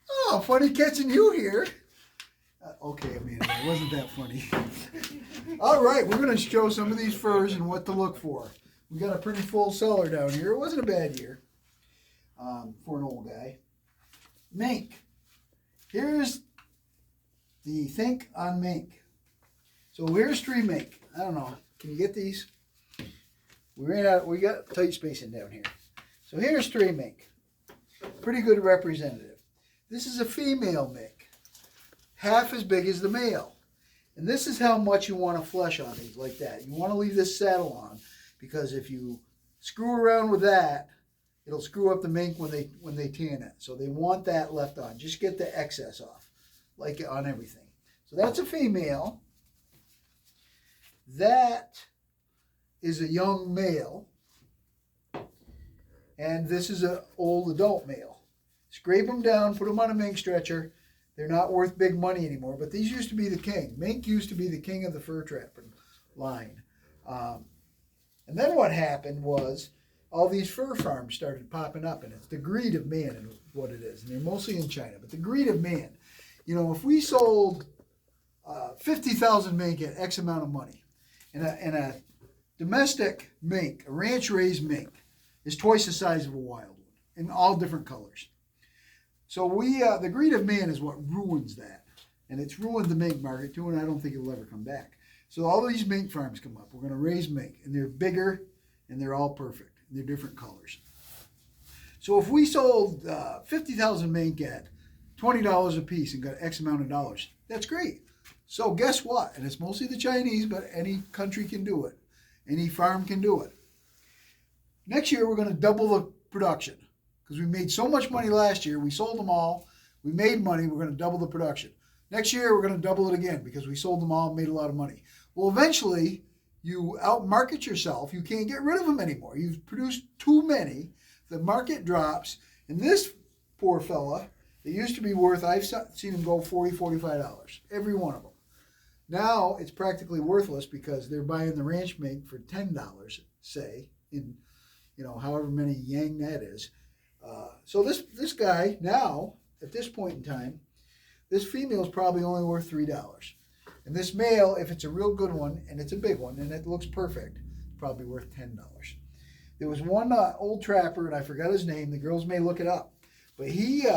Oh, funny catching you here. Okay, Amanda, it wasn't that funny. All right, we're going to show some of these furs and what to look for. We got a pretty full cellar down here. It wasn't a bad year for an old guy. Mink. Here's the think on mink. So here's three mink. I don't know. Can you get these? We ran out. We got tight spacing down here. So here's three mink. Pretty good representative. This is a female mink, half as big as the male. And this is how much you want to flesh on these, like that. You want to leave this saddle on, because if you screw around with that, it'll screw up the mink when they tan it. So they want that left on. Just get the excess off, like on everything. So that's a female. That is a young male. And this is an old adult male. Scrape them down, put them on a mink stretcher. They're not worth big money anymore, but these used to be the king. Mink used to be the king of the fur trapping line. And then what happened was all these fur farms started popping up, and it's the greed of man and what it is. And they're mostly in China, but the greed of man. You know, if we sold 50,000 mink at X amount of money, and a domestic mink, a ranch-raised mink, is twice the size of a wild one in all different colors. So the greed of man is what ruins that. And it's ruined the mink market too, and I don't think it'll ever come back. So all these mink farms come up. We're going to raise mink, and they're bigger, and they're all perfect. And they're different colors. So if we sold 50,000 mink at $20 a piece and got X amount of dollars, that's great. So guess what? And it's mostly the Chinese, but any country can do it. Any farm can do it. Next year, we're going to double the production, because we made so much money last year. We sold them all. We made money. We're going to double the production. Next year, we're going to double it again, because we sold them all and made a lot of money. Well, eventually, you outmarket yourself. You can't get rid of them anymore. You've produced too many. The market drops. And this poor fella, they used to be worth, I've seen them go $40, $45, every one of them. Now, it's practically worthless, because they're buying the ranch mink for $10, say, in however many yang that is. So this guy now, at this point in time, this female is probably only worth $3. And this male, if it's a real good one, and it's a big one, and it looks perfect, probably worth $10. There was one old trapper, and I forgot his name. The girls may look it up. But he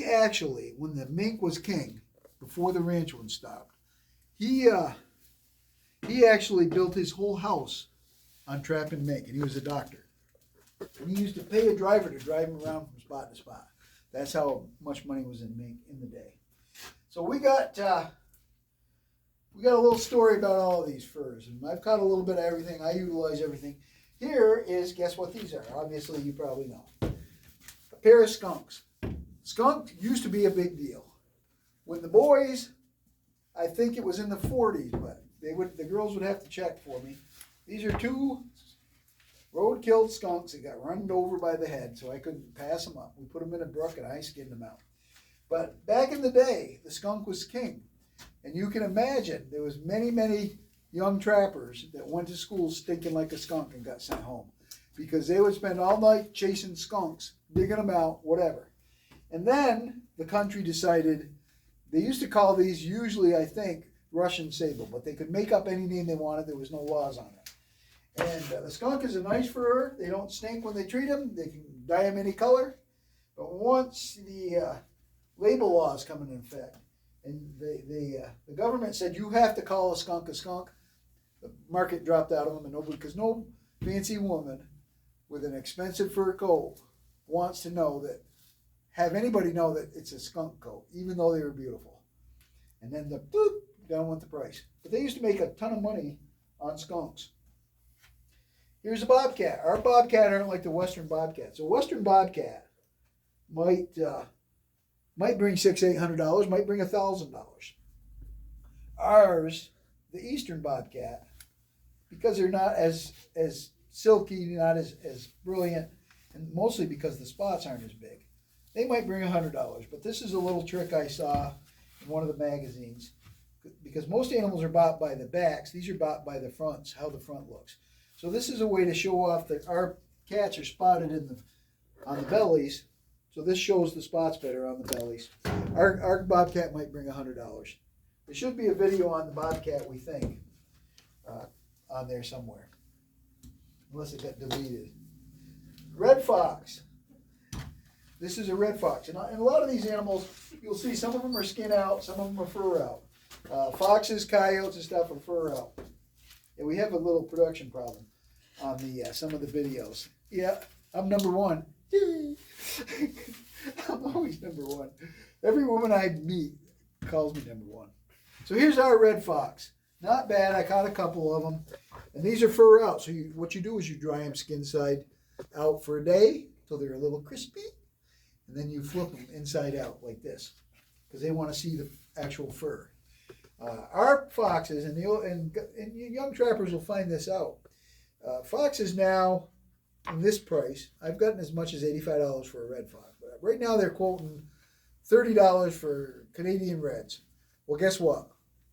actually, when the mink was king, before the ranch one stopped, he actually built his whole house on trapping mink, and he was a doctor. And he used to pay a driver to drive him around from spot to spot. That's how much money was in mink in the day. So we got a little story about all of these furs, and I've caught a little bit of everything. I utilize everything. Here is, guess what these are? Obviously, you probably know. A pair of skunks. Skunk used to be a big deal. When the boys, I think it was in the 40s, but the girls would have to check for me. These are two road-killed skunks that got run over by the head, so I couldn't pass them up. We put them in a brook, and I skinned them out. But back in the day, the skunk was king. And you can imagine there was many, many young trappers that went to school stinking like a skunk and got sent home, because they would spend all night chasing skunks, digging them out, whatever. And then the country decided, they used to call these usually, I think, Russian sable, but they could make up any name they wanted. There was no laws on it. And the skunk is a nice fur. They don't stink when they treat them. They can dye them any color. But once the label laws come into effect, and the government said you have to call a skunk, the market dropped out of them, and because no fancy woman with an expensive fur coat wants to have anybody know that it's a skunk coat, even though they were beautiful. And then down went the price. But they used to make a ton of money on skunks. Here's a bobcat. Our bobcat aren't like the western bobcat. So western bobcat might bring $600-800, might bring $1,000. Ours, the eastern bobcat, because they're not as silky, not as brilliant, and mostly because the spots aren't as big, they might bring $100. But this is a little trick I saw in one of the magazines, because most animals are bought by the backs. These are bought by the fronts, how the front looks. So this is a way to show off that our cats are spotted on the bellies, So this shows the spots better on the bellies. Our bobcat might bring $100. There should be a video on the bobcat, we think, on there somewhere, unless it got deleted. Red fox. This is a red fox, and a lot of these animals, you'll see some of them are skin out, some of them are fur out. Foxes, coyotes, and stuff are fur out. And we have a little production problem on the some of the videos. Yeah, I'm number one. I'm always number one. Every woman I meet calls me number one. So here's our red fox. Not bad. I caught a couple of them, and these are fur out. So what you do is you dry them skin side out for a day till they're a little crispy. And then you flip them inside out like this, because they want to see the actual fur. Our foxes, and young trappers will find this out. Foxes now, in this price, I've gotten as much as $85 for a red fox. But right now they're quoting $30 for Canadian reds. Well, guess what?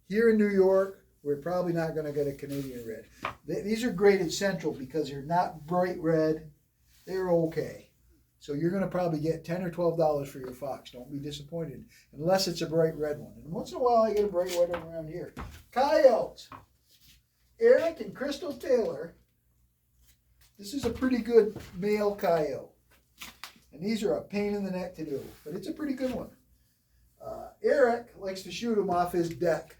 Here in New York, we're probably not going to get a Canadian red. These are graded central because they're not bright red. They're okay. So you're going to probably get $10 or $12 for your fox. Don't be disappointed, unless it's a bright red one. And once in a while, I get a bright red one around here. Coyotes. Eric and Crystal Taylor. This is a pretty good male coyote. And these are a pain in the neck to do, but it's a pretty good one. Eric likes to shoot them off his deck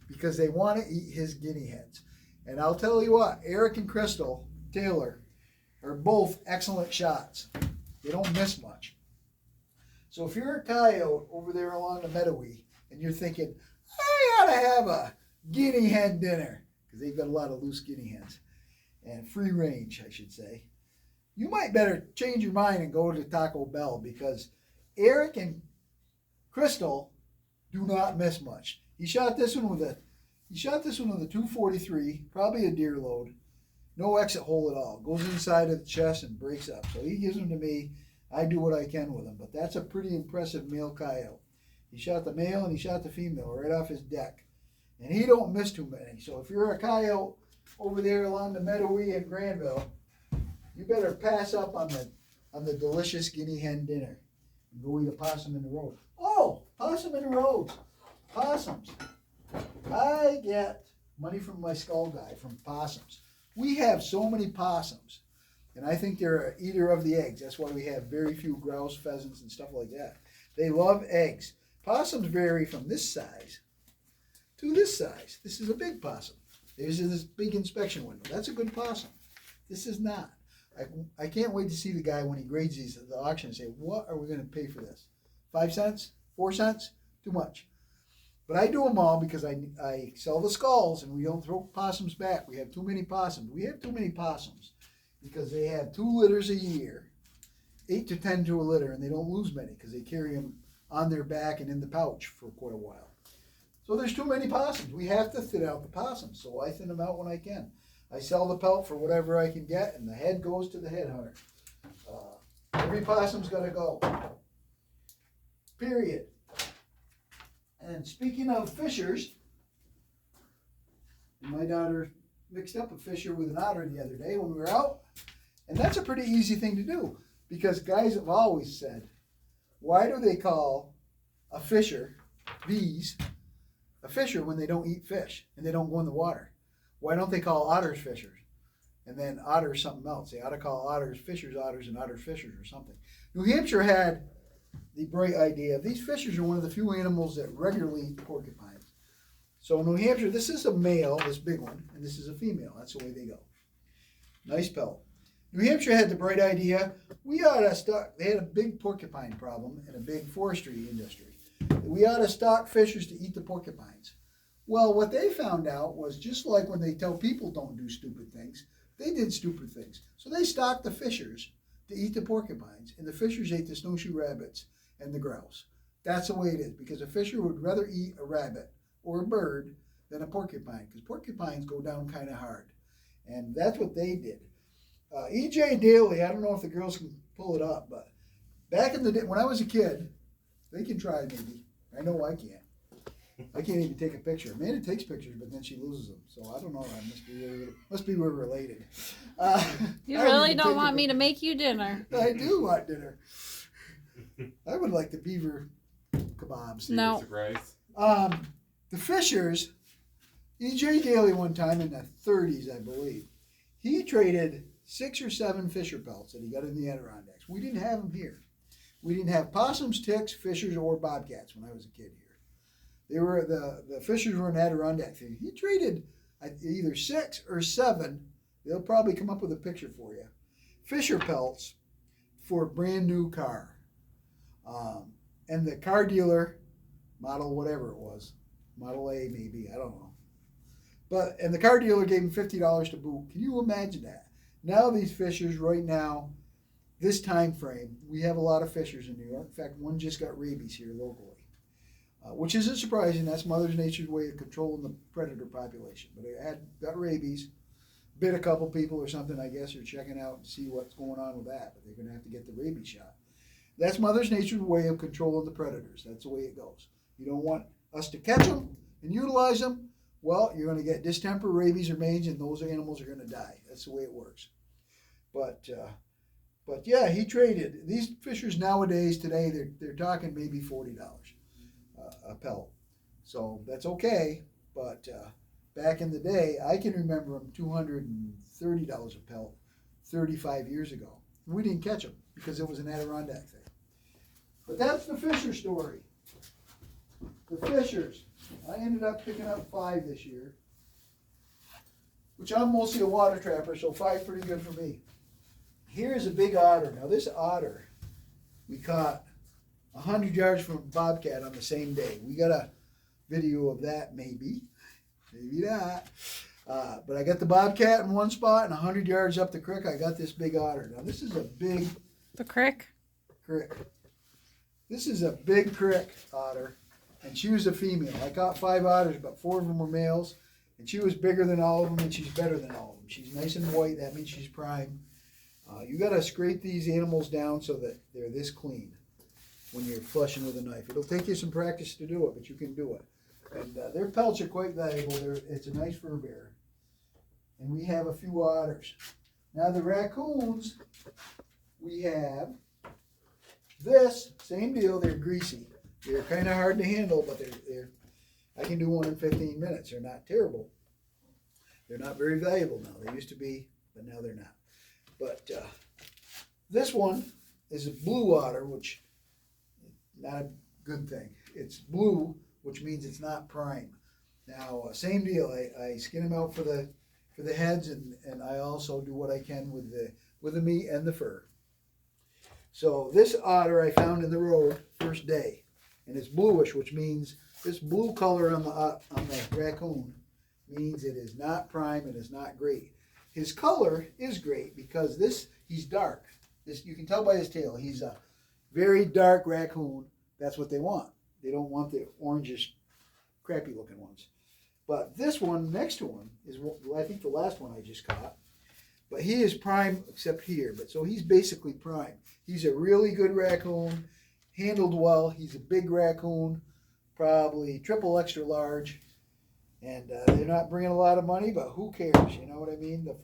because they want to eat his guinea hens. And I'll tell you what, Eric and Crystal Taylor are both excellent shots. They don't miss much. So if you're a coyote over there along the Meadowee and you're thinking, I ought to have a guinea hen dinner, because they've got a lot of loose guinea hens, and free range, I should say, you might better change your mind and go to Taco Bell, because Eric and Crystal do not miss much. He shot this one with a 243, probably a deer load. No exit hole at all. Goes inside of the chest and breaks up. So he gives them to me. I do what I can with them. But that's a pretty impressive male coyote. He shot the male and he shot the female right off his deck. And he don't miss too many. So if you're a coyote over there along the Meadowee in Granville, you better pass up on the delicious guinea hen dinner and go eat a possum in the road. Oh, possum in the road. Possums. I get money from my skull guy from possums. We have so many possums, and I think they're an eater of the eggs. That's why we have very few grouse, pheasants, and stuff like that. They love eggs. Possums vary from this size to this size. This is a big possum. There's this big inspection window. That's a good possum. This is not. I can't wait to see the guy when he grades these at the auction and say, what are we going to pay for this? 5 cents? 4 cents? Too much. But I do them all because I sell the skulls and we don't throw possums back. We have too many possums. We have too many possums because they have 2 litters a year, 8 to 10 to a litter, and they don't lose many because they carry them on their back and in the pouch for quite a while. So there's too many possums. We have to thin out the possums, so I thin them out when I can. I sell the pelt for whatever I can get, and the head goes to the head hunter. Every possum's got to go. Period. And speaking of fishers, my daughter mixed up a fisher with an otter the other day when we were out. And that's a pretty easy thing to do because guys have always said, why do they call a fisher, V's, a fisher when they don't eat fish and they don't go in the water? Why don't they call otters fishers? And then otters something else. They ought to call otters fishers otters and otters fishers or something. New Hampshire had the bright idea. These fishers are one of the few animals that regularly eat porcupines. So in New Hampshire, this is a male, this big one, and this is a female. That's the way they go. Nice pelt. New Hampshire had the bright idea, we ought to stock, they had a big porcupine problem and a big forestry industry. We ought to stock fishers to eat the porcupines. Well, what they found out was just like when they tell people don't do stupid things, they did stupid things. So they stocked the fishers to eat the porcupines, and the fishers ate the snowshoe rabbits and the grouse. That's the way it is, because a fisher would rather eat a rabbit or a bird than a porcupine, because porcupines go down kind of hard. And that's what they did. E.J. Daly, I don't know if the girls can pull it up, but back in the day, when I was a kid, they can try maybe. I know I can't. I can't even take a picture. Amanda takes pictures, but then she loses them. So I don't know. Must be we're related. You really don't want me to make you dinner. I do want dinner. I would like the beaver kebabs. No. Surprise. The Fishers, E.J. Daly one time in the 30s, I believe, he traded 6 or 7 Fisher pelts that he got in the Adirondacks. We didn't have them here. We didn't have possums, ticks, Fishers, or bobcats when I was a kid here. They were the Fishers were an Adirondack thing. He traded either 6 or 7. They'll probably come up with a picture for you. Fisher pelts for a brand new car. And the car dealer, model whatever it was, Model A maybe, I don't know. And the car dealer gave him $50 to boot. Can you imagine that? Now these Fishers right now, this time frame, we have a lot of Fishers in New York. In fact, one just got rabies here locally, which isn't surprising. That's Mother Nature's way of controlling the predator population. But it got rabies, bit a couple people or something, I guess, or checking out to see what's going on with that. But they're going to have to get the rabies shot. That's Mother Nature's way of controlling the predators. That's the way it goes. You don't want us to catch them and utilize them. Well, you're going to get distemper, rabies, or mange, and those animals are going to die. That's the way it works. But yeah, he traded. These Fishers nowadays, today, they're talking maybe $40 a pelt. So that's okay. But back in the day, I can remember them $230 a pelt 35 years ago. We didn't catch them because it was an Adirondack thing. But that's the Fisher story. The Fishers. I ended up picking up 5 this year, which I'm mostly a water trapper, so 5 pretty good for me. Here's a big otter. Now this otter, we caught 100 yards from a bobcat on the same day. We got a video of that, maybe not. But I got the bobcat in one spot, and 100 yards up the creek, I got this big otter. Now this is a big The crick? crick. This is a big crick otter, and she was a female. I caught 5 otters, but 4 of them were males, and she was bigger than all of them, and she's better than all of them. She's nice and white. That means she's prime. You got to scrape these animals down so that they're this clean when you're flushing with a knife. It'll take you some practice to do it, but you can do it. And their pelts are quite valuable. It's a nice fur bearer. And we have a few otters. Now the raccoons, we have this, same deal. They're greasy. They're kind of hard to handle, but I can do one in 15 minutes. They're not terrible. They're not very valuable now. They used to be, but now they're not. But this one is a blue otter, which not a good thing. It's blue, which means it's not prime. Now, same deal. I skin them out for the heads, and I also do what I can with the meat and the fur. So this otter I found in the road first day, and it's bluish, which means this blue color on the raccoon means it is not prime. It is not great. His color is great because he's dark. You can tell by his tail. He's a very dark raccoon. That's what they want. They don't want the orangish, crappy looking ones. But this one next to him is, I think, the last one I just caught. But he is prime except here. So he's basically prime. He's a really good raccoon, handled well. He's a big raccoon, probably triple extra large. And they're not bringing a lot of money, but who cares? You know what I mean? The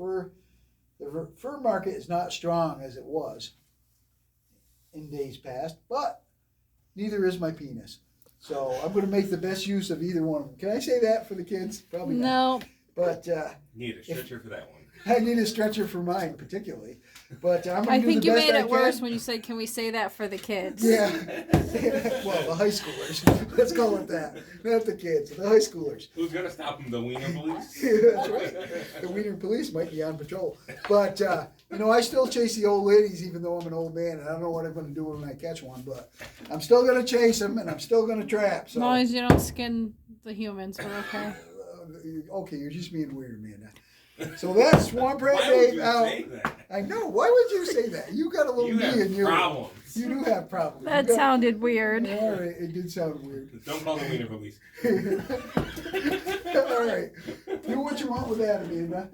fur market is not strong as it was in days past, but neither is my penis. So I'm going to make the best use of either one of them. Can I say that for the kids? Probably not. No. But need a stretcher for that one. I need a stretcher for mine particularly. But I'm I going to do think the you best made I it can. worse when you said, "Can we say that for the kids?" Yeah. Well, the high schoolers. Let's call it that. Not the kids, the high schoolers. Who's gonna stop him? The Wiener Police? That's right. The Wiener Police might be on patrol. But, I still chase the old ladies even though I'm an old man. And I don't know what I'm going to do when I catch one. But I'm still going to chase them and I'm still going to trap. As So. long as you don't skin the humans, we're okay. Okay, you're just being weird, man. So that's Swamp Rat Why would Dave you out. say that? I know. Why would you say that? You got a little You me in have you. problems. You do have problems. That sounded weird. All right, it did sound weird. Don't call the Wiener Police. All right. Do what you want with that, Amanda.